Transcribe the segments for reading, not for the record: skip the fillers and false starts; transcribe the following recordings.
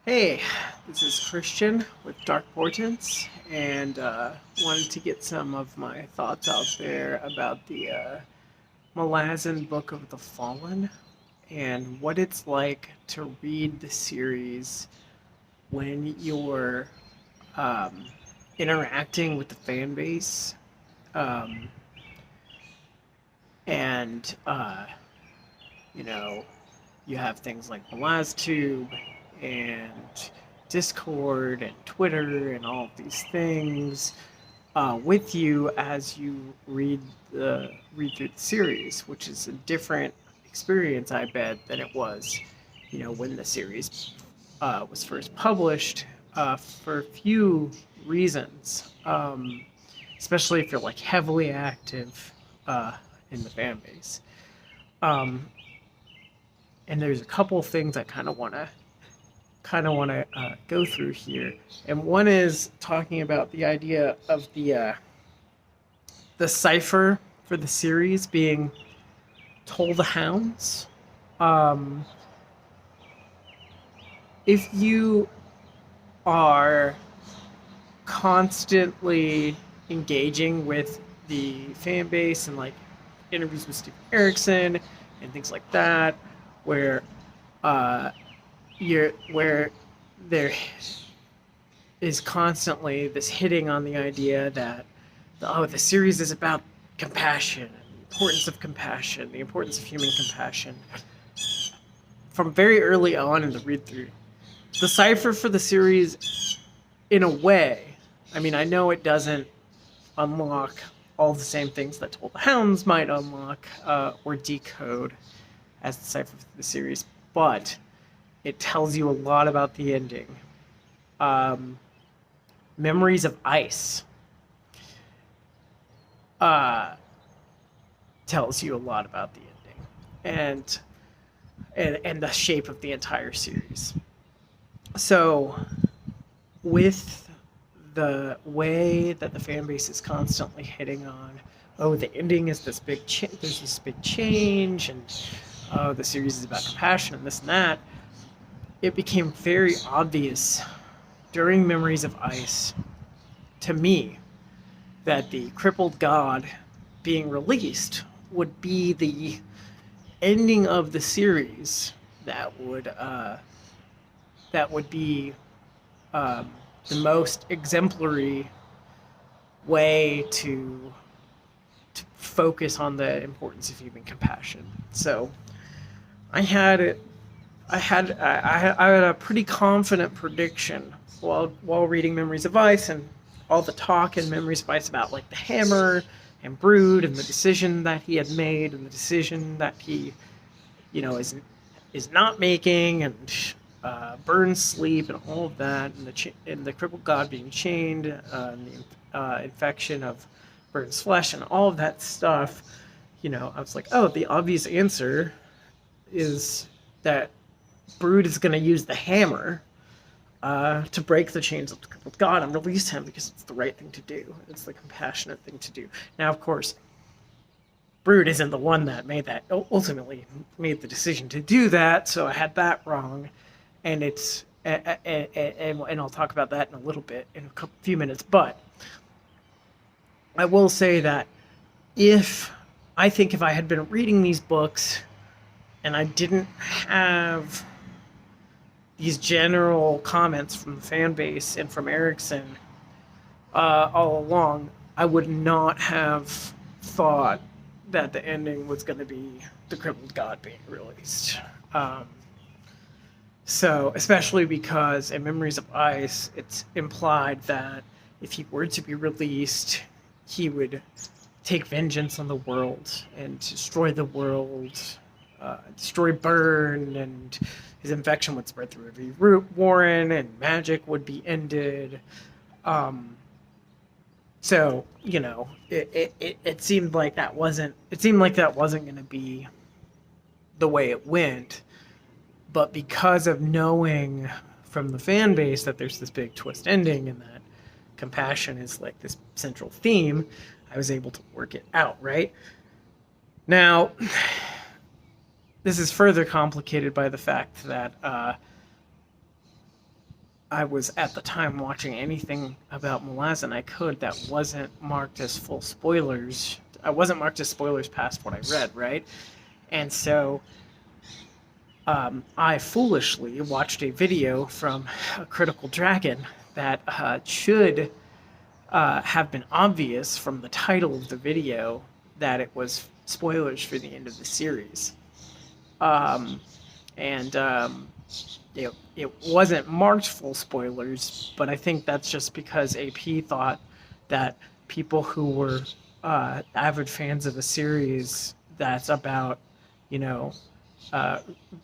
Hey, this is Christian with Dark Portents, and wanted to get some of my thoughts out there about the Malazan Book of the Fallen and what it's like to read the series when you're um, interacting with the fan base. Um, and, you know, you have things like Malaztube and Discord and Twitter and all of these things with you as you read through the series, which is a different experience, I bet, than it was, when the series was first published, for a few reasons, especially if you're like heavily active in the fan base. Um, and there's a couple of things I kind of want to go through here, and one is talking about the idea of the cipher for the series being Toll the Hounds. Um, if you are constantly engaging with the fan base and like interviews with Steve Erickson and things like that, where uh, where there is constantly this hitting on the idea that the series is about compassion and the importance of compassion, the importance of human compassion. From very early on in the read through, the cipher for the series, in a way, I mean, I know it doesn't unlock all the same things that Toll the Hounds might unlock or decode as the cipher for the series, but it tells you a lot about the ending. Memories of Ice tells you a lot about the ending and the shape of the entire series. So, with the way that the fan base is constantly hitting on, oh, the ending is this big there's this big change, and oh, the series is about compassion and this and that, it became very obvious during Memories of Ice to me that the crippled god being released would be the ending of the series that would be the most exemplary way to focus on the importance of human compassion. So I had I had a pretty confident prediction while reading Memories of Ice, and all the talk in Memories of Ice about like the hammer and Brood and the decision that he had made and the decision that he, is not making, and Burns' sleep and all of that, and the crippled god being chained, and the infection of Burns' flesh and all of that stuff. I was like, oh, the obvious answer is that Brood is going to use the hammer to break the chains of the crippled god and release him, because it's the right thing to do. It's the compassionate thing to do. Now, of course, Brood isn't the one that ultimately made the decision to do that, so I had that wrong. And and I'll talk about that in a little bit, in a few minutes. But I will say that if I had been reading these books and I didn't have these general comments from the fan base and from Erickson all along, I would not have thought that the ending was going to be the crippled god being released. So, especially because in Memories of Ice, it's implied that if he were to be released, he would take vengeance on the world and destroy the world, destroy Burn, and his infection would spread through every warren, and magic would be ended. So, it seemed like that wasn't going to be the way it went. But because of knowing from the fan base that there's this big twist ending and that compassion is like this central theme, I was able to work it out, right? Now, this is further complicated by the fact that I was at the time watching anything about Malazan I could that wasn't marked as full spoilers. I wasn't marked as spoilers past what I read, right? And so I foolishly watched a video from a Critical Dragon that should have been obvious from the title of the video that it was spoilers for the end of the series. It wasn't marked full spoilers, but I think that's just because AP thought that people who were avid fans of a series that's about, you know,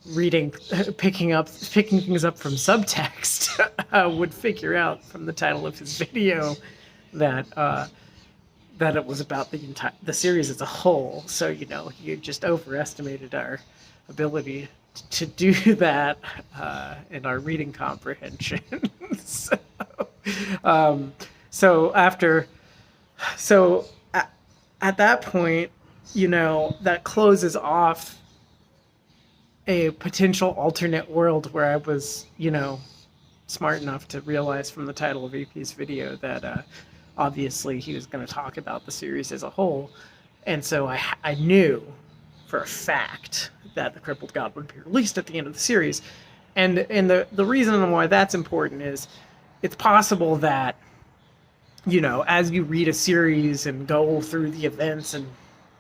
reading, picking things up from subtext would figure out from the title of his video that it was about the series as a whole. So, you know, you just overestimated our ability to do that in our reading comprehension. So at that point, you know, that closes off a potential alternate world where I was, you know, smart enough to realize from the title of AP's video that obviously he was going to talk about the series as a whole. And so I knew for a fact that the Crippled God would be released at the end of the series. And the reason why that's important is it's possible that, you know, as you read a series and go through the events and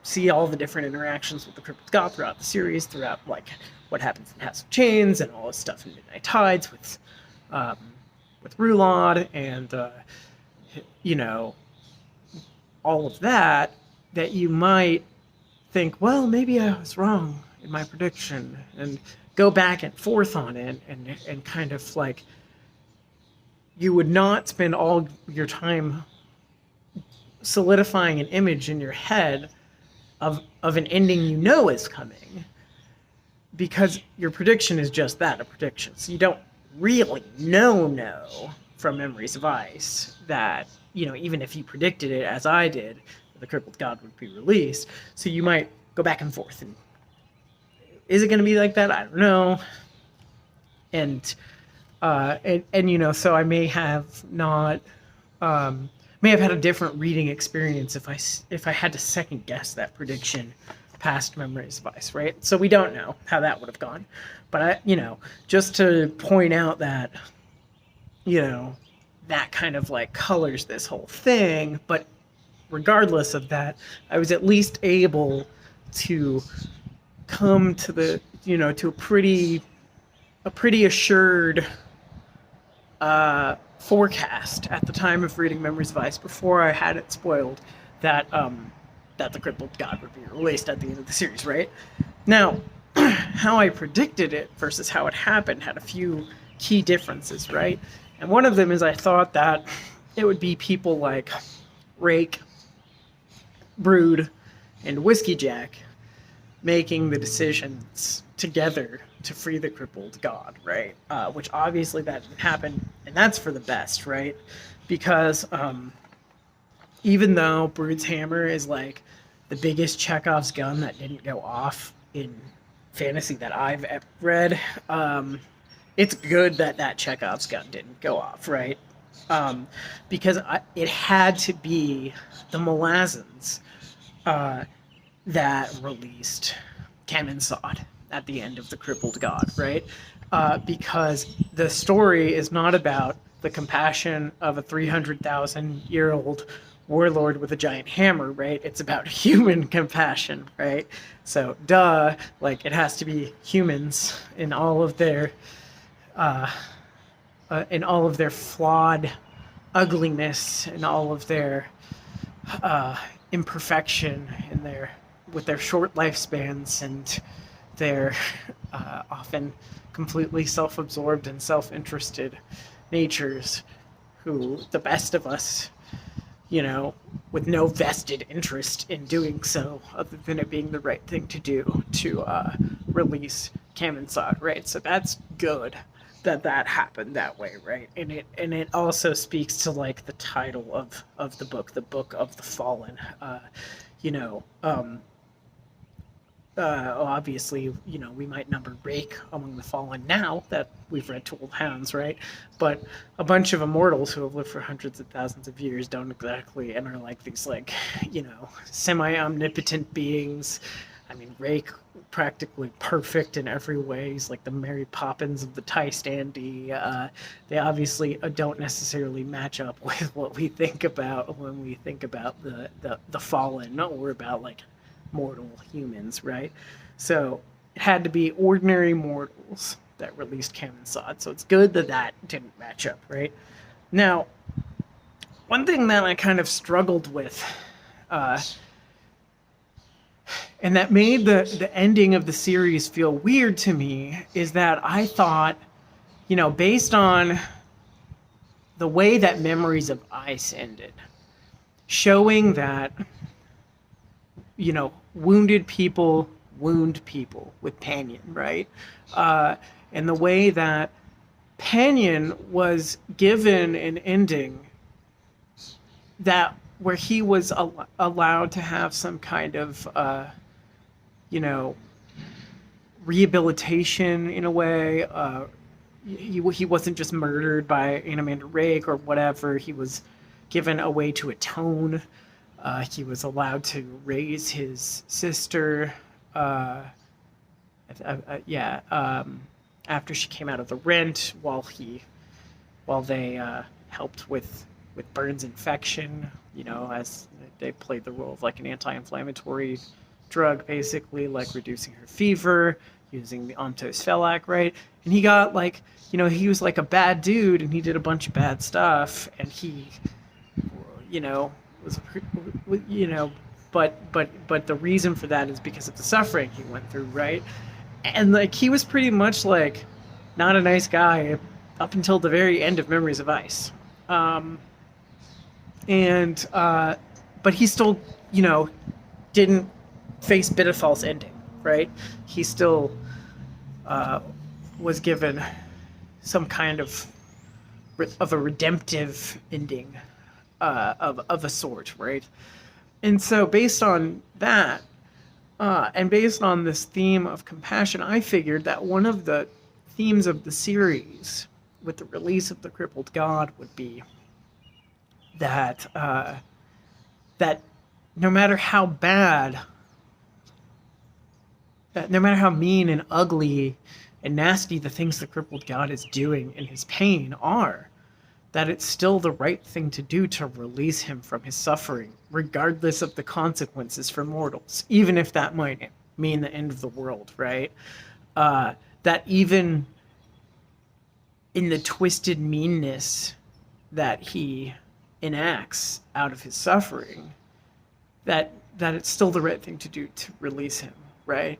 see all the different interactions with the Crippled God throughout the series, throughout like what happens in House of Chains and all this stuff in Midnight Tides with Rulod and you know, all of that, that you might think, well, maybe I was wrong in my prediction, and go back and forth on it, and kind of like, you would not spend all your time solidifying an image in your head of an ending you know is coming, because your prediction is just that, a prediction. So you don't really know from Memories of Ice that, you know, even if you predicted it as I did, the Crippled God would be released. So you might go back and forth. And is it going to be like that? I don't know. And you know, so I may have not, may have had a different reading experience if I had to second guess that prediction past Memories of Ice, right? So we don't know how that would have gone. But you know, just to point out that, you know, that kind of like colors this whole thing, but regardless of that, I was at least able to come to the, you know, to a pretty assured forecast at the time of reading Memories of Ice, before I had it spoiled, that the Crippled God would be released at the end of the series, right? Now, how I predicted it versus how it happened had a few key differences, right? And one of them is I thought that it would be people like Rake, Brood, and Whiskey Jack making the decisions together to free the Crippled God, right? Which obviously that didn't happen, and that's for the best, right? Because even though Brood's hammer is like the biggest Chekhov's gun that didn't go off in fantasy that I've ever read, it's good that Chekhov's gun didn't go off, right? Because it had to be the Malazans that released Kaminsad at the end of the Crippled God, right? Because the story is not about the compassion of a 300,000-year-old warlord with a giant hammer, right? It's about human compassion, right? So, duh, like, it has to be humans in all of their flawed ugliness, and all of their imperfection, and with their short lifespans and their often completely self-absorbed and self-interested natures, who the best of us, you know, with no vested interest in doing so, other than it being the right thing to do, to release Kaminsad, right? So that's good that happened that way, right? And it also speaks to like the title of the Book of the Fallen. You know, obviously, you know, we might number Rake among the fallen now that we've read To Old Hounds, right? But a bunch of immortals who have lived for hundreds of thousands of years don't exactly, and are like these, like, you know, semi-omnipotent beings. I mean, Rake practically perfect in every way. He's like the Mary Poppins of the Thai standee. They obviously don't necessarily match up with what we think about when we think about the fallen, or about like mortal humans, right? So it had to be ordinary mortals that released Kamensad. So it's good that that didn't match up, right? Now, one thing that I kind of struggled with, and that made the ending of the series feel weird to me, is that I thought, you know, based on the way that Memories of Ice ended, showing that, you know, wounded people wound people with Panion, right? And the way that Panion was given an ending that where he was allowed to have some kind of, you know, rehabilitation in a way. He wasn't just murdered by Anamander Rake or whatever. He was given a way to atone. He was allowed to raise his sister, after she came out of the rent, while they helped with Burns' infection. You know, as they played the role of like an anti-inflammatory drug, basically, like reducing her fever using the Ontos Fellac, right? And he got like, you know, he was like a bad dude, and he did a bunch of bad stuff, and he, you know, was, you know, but the reason for that is because of the suffering he went through, right? And like he was pretty much like not a nice guy up until the very end of Memories of Ice, but he still, you know, didn't face Bidafal's ending, right? He still was given some kind of a redemptive ending of a sort, right? And so based on that, and based on this theme of compassion, I figured that one of the themes of the series with the release of the Crippled God would be that that no matter how bad, that no matter how mean and ugly and nasty the things the Crippled God is doing in his pain are, that it's still the right thing to do to release him from his suffering, regardless of the consequences for mortals, even if that might mean the end of the world, right? That even in the twisted meanness that he enacts out of his suffering, that it's still the right thing to do to release him, right?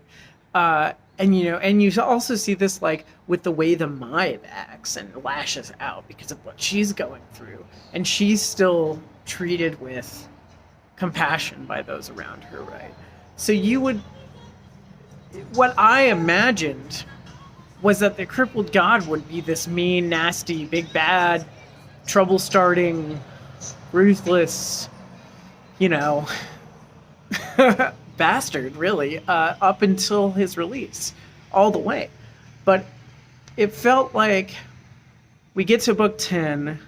And you know, and you also see this like with the way the Maib acts and lashes out because of what she's going through, and she's still treated with compassion by those around her, right? So what I imagined was that the Crippled God would be this mean, nasty, big bad, trouble-starting, ruthless, you know, bastard, really, up until his release, all the way. But it felt like we get to book 10,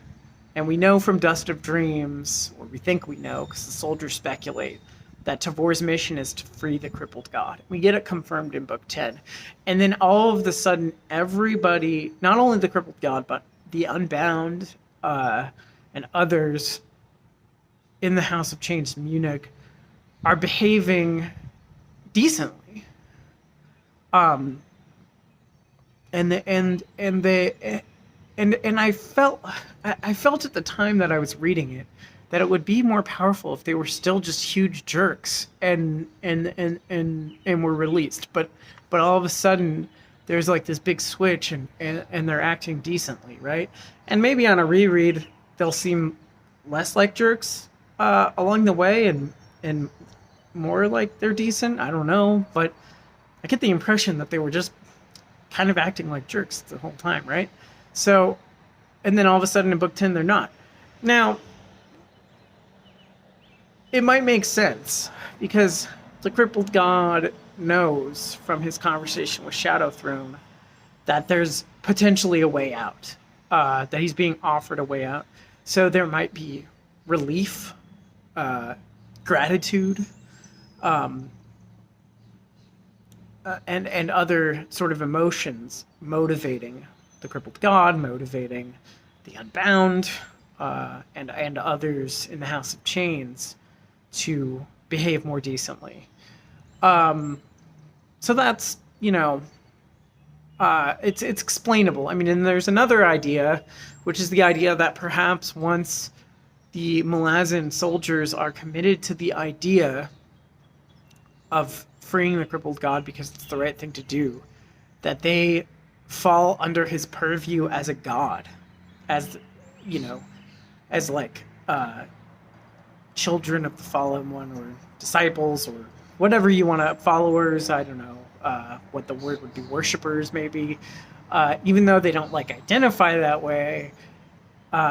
and we know from Dust of Dreams, or we think we know, because the soldiers speculate, that Tavor's mission is to free the Crippled God. We get it confirmed in book 10. And then all of a sudden, everybody, not only the Crippled God, but the Unbound and others in the House of Chains Munich are behaving decently. And I felt at the time that I was reading it that it would be more powerful if they were still just huge jerks and were released. But all of a sudden there's like this big switch and they're acting decently, right? And maybe on a reread they'll seem less like jerks along the way and more like they're decent. I don't know, but I get the impression that they were just kind of acting like jerks the whole time, right? So, and then all of a sudden in book 10 they're not. Now, it might make sense because the Crippled God knows from his conversation with Shadow Throne that there's potentially a way out, that he's being offered a way out. So there might be relief, gratitude, and other sort of emotions motivating the crippled god, motivating the Unbound, and others in the House of Chains to behave more decently. So that's, it's explainable. I mean, and there's another idea, which is the idea that perhaps once the Malazan soldiers are committed to the idea of freeing the crippled god because it's the right thing to do, that they fall under his purview as a god, as like children of the fallen one, or disciples, or whatever you want to, followers, I don't know what the word would be, worshippers maybe, even though they don't like identify that way.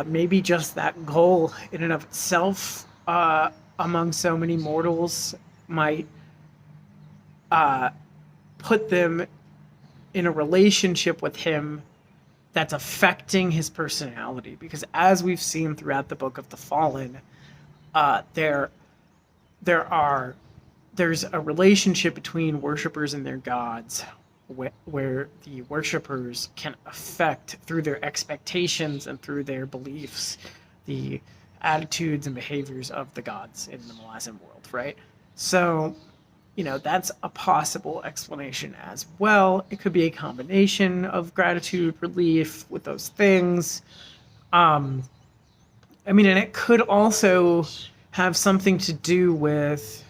Maybe just that goal in and of itself, among so many mortals, might put them in a relationship with him that's affecting his personality. Because as we've seen throughout the Book of the Fallen, there's a relationship between worshippers and their gods, where the worshippers can affect, through their expectations and through their beliefs, the attitudes and behaviors of the gods in the Malazan world, right? So, that's a possible explanation as well. It could be a combination of gratitude, relief with those things. And it could also have something to do with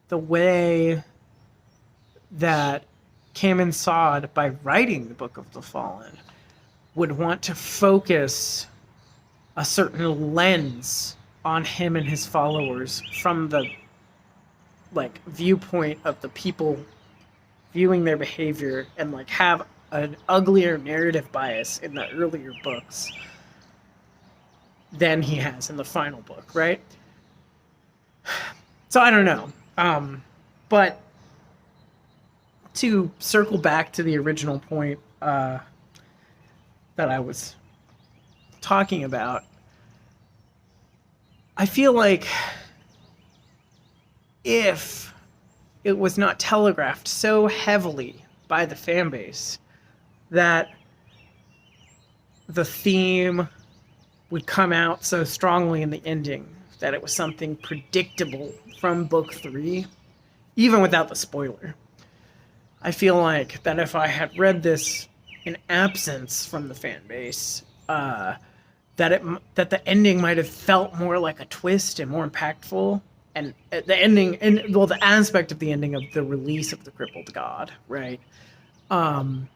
the way that Kamen Sod, by writing the Book of the Fallen, would want to focus a certain lens on him and his followers from the viewpoint of the people viewing their behavior, and have an uglier narrative bias in the earlier books than he has in the final book, right? So I don't know. But to circle back to the original point that I was talking about, I feel like if it was not telegraphed so heavily by the fan base that the theme would come out so strongly in the ending, that it was something predictable from book 3, even without the spoiler, I feel like that if I had read this in absence from the fan base, that the ending might have felt more like a twist and more impactful. And the ending, the aspect of the ending of the release of the crippled god, right? But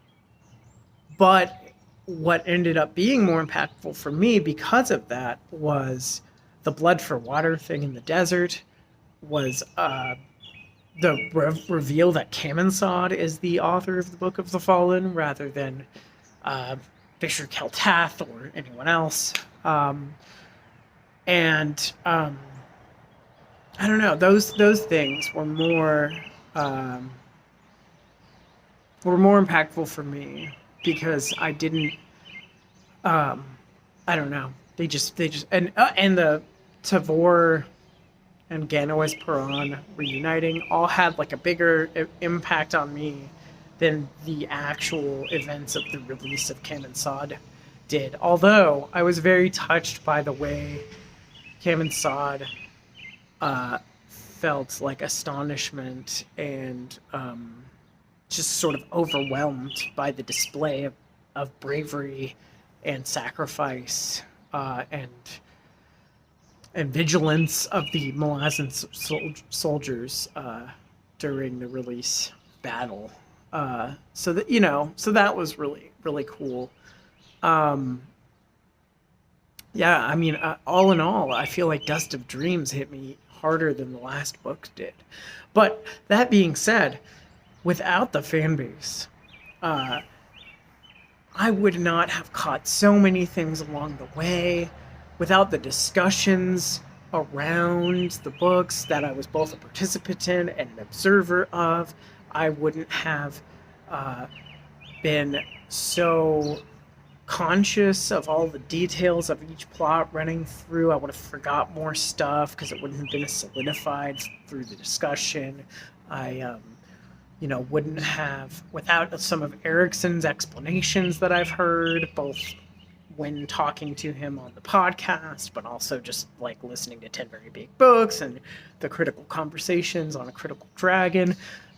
what ended up being more impactful for me because of that was the blood for water thing in the desert, was the reveal that Kamen Sod is the author of the Book of the Fallen rather than Bishop Keltath or anyone else. I don't know. Those things were more impactful for me because I didn't. I don't know. They just and the Tavor and Ganoes Peron reuniting all had a bigger impact on me than the actual events of the release of Kamen Sod did. Although I was very touched by the way Kamen Sod felt astonishment and just sort of overwhelmed by the display of bravery and sacrifice and vigilance of the Malazan soldiers during the release battle. So that was really, really cool. Yeah, I mean, all in all, I feel like Dust of Dreams hit me harder than the last book did. But that being said, without the fan base, I would not have caught so many things along the way. Without the discussions around the books that I was both a participant in and an observer of, I wouldn't have been so conscious of all the details of each plot running through. I would have forgot more stuff because it wouldn't have been solidified through the discussion. I wouldn't have, without some of Erickson's explanations that I've heard, both when talking to him on the podcast, but also just like listening to 10 Very Big Books and the critical conversations on A Critical Dragon.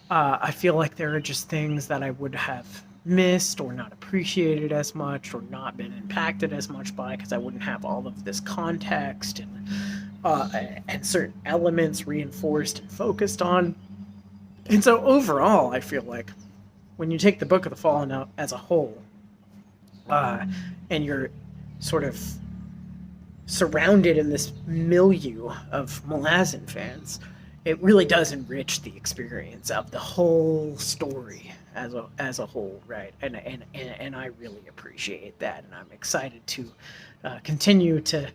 I feel like there are just things that I would have missed or not appreciated as much or not been impacted as much by, because I wouldn't have all of this context and certain elements reinforced and focused on. And so overall, I feel like when you take the Book of the Fallen out as a whole, and you're sort of surrounded in this milieu of Malazan fans, it really does enrich the experience of the whole story as a whole, right? And I really appreciate that, and I'm excited to continue to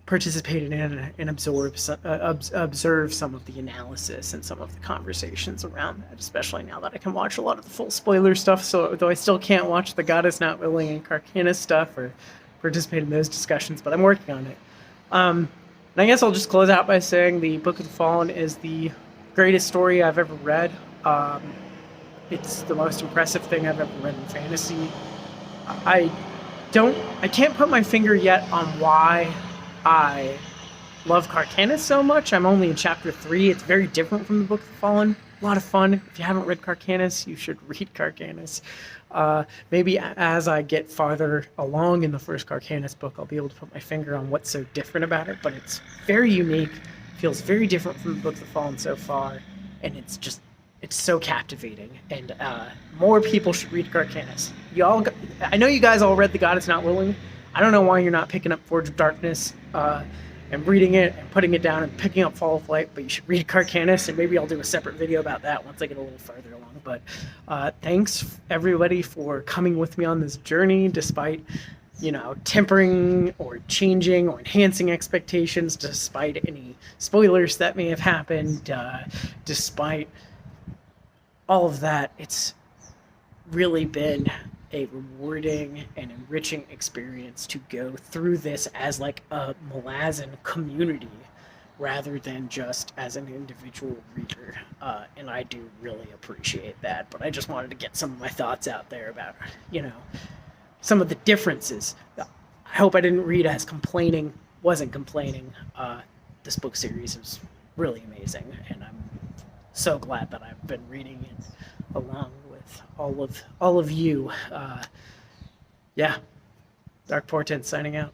participate in and observe some of the analysis and some of the conversations around that, especially now that I can watch a lot of the full spoiler stuff. So though I still can't watch the God Is Not Willing and Carcanis stuff or participate in those discussions, but I'm working on it. And I guess I'll just close out by saying the Book of the Fallen is the greatest story I've ever read. It's the most impressive thing I've ever read in fantasy. I can't put my finger yet on why I love Carcanis so much. I'm only in chapter 3. It's very different from the Book of the Fallen. A lot of fun. If you haven't read Carcanis, you should read Carcanis. Maybe as I get farther along in the first Carcanis book, I'll be able to put my finger on what's so different about it, but it's very unique, feels very different from the Book of the Fallen so far, and it's so captivating, and more people should read Carcanis. I know you guys all read The God Is Not Willing. I don't know why you're not picking up Forge of Darkness and reading it and putting it down and picking up Fall of Light, but you should read Carcanis, and maybe I'll do a separate video about that once I get a little further along. But thanks, everybody, for coming with me on this journey, despite, tempering or changing or enhancing expectations, despite any spoilers that may have happened, despite all of that. It's really been a rewarding and enriching experience to go through this as like a Malazan community rather than just as an individual reader, and I do really appreciate that. But I just wanted to get some of my thoughts out there about some of the differences. I hope I didn't read as wasn't complaining. This book series is really amazing, and I'm so glad that I've been reading it along with all of you. Dark Portent signing out.